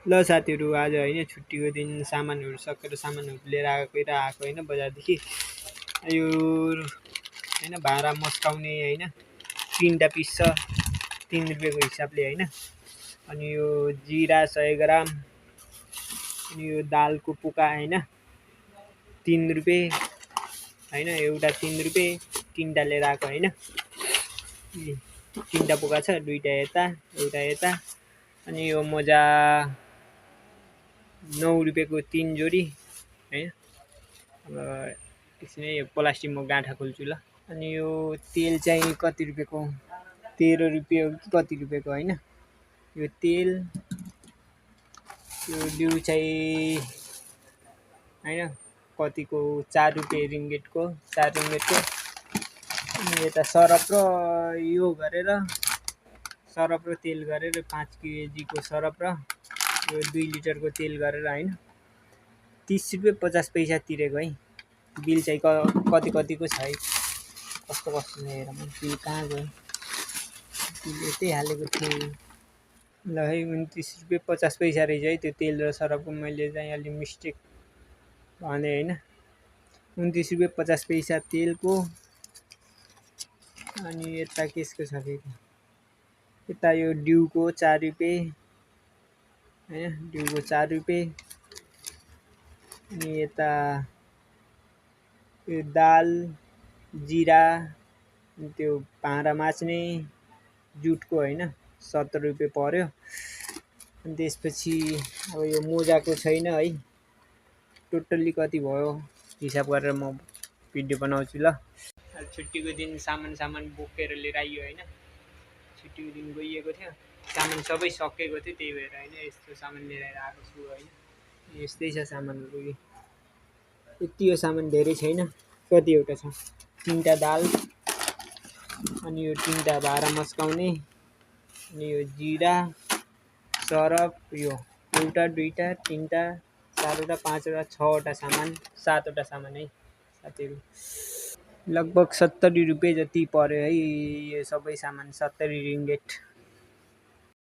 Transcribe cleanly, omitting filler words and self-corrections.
ल साथीहरू आज होइन छुट्टीको दिन सामानहरू सकेर सामानहरू लिएर आएको होइन बजारदेखि यो होइन भाँडा मस्काउने होइन 3टा पिस छ 3 रुपियाँको हिसाबले होइन अनि यो जिरा 100 ग्राम अनि यो दालको पुका होइन 3 रुपियाँ होइन एउटा 3 रुपियाँ 3टा लिएर आएको होइन 3टा पुका छ 2टा यता एउटा यता अनि यो मोजा 9 रुपियाँको 3 जोडी होइन अब एकछिन यो प्लास्टिकमा गाँठा खोल्छु ल अनि यो तेल चाहिँ कति रुपियाँको 13 रुपियाँ कि कति रुपियाँको होइन यो तेल यो बिउ चाहिँ होइन कतिको 4 रुपियाँ रिङ्गेटको 4 रिङ्गेटको अनि यता सरफ र यो गरेर सरफ र तेल गरेर 5 केजीको सरफ र यो 2 लिटरको तेल गरेर होइन 30 रुपियाँ 50 पैसा तिरेको है बिल चाहिँ कतिको छ है कस्तो छ हेर म बिल कहाँ गयो बिल यतै हालेको थिएँ ल है 29 रुपियाँ 50 पैसा रहेछ है त्यो तेल र सरफको मैले चाहिँ अलि मिस्टेक भने होइन 29 रुपियाँ 50 पैसा तेलको अनि यता केसको छ फेरि यता यो डिउको 4 रुपियाँ होइन डिउको 4 रुपियाँ अनि यता यो दाल जिरा त्यो भाँडा माझ्ने जुटको होइन 70 रुपियाँ पर्यो अनि त्यसपछि अब यो मोजाको छैन है टोटल्ली कति भयो हिसाब गरेर म भिडियो बनाउँछु ल छुट्टीको दिन सामान बोकेर लिएर आइयो होइन छुट्टीको दिन गइएको थियो सामान सबै सकेको थियो त्यही भएर होइन यस्तो सामान लिएर आएको छु होइन यस्तै छ सामानहरू यति यो सामान धेरै छैन कतिवटा छ 3टा दाल अनि यो 3टा भाँडा मस्काउने अनि यो जिरा सरफ यो एउटा 2टा 3टा 4वटा 5वटा 6वटा सामान 7वटा सामान है साथीहरू लगभग 70 रुपियाँ जति पर्यो है यो सबै सामान 70 रिङ्गेट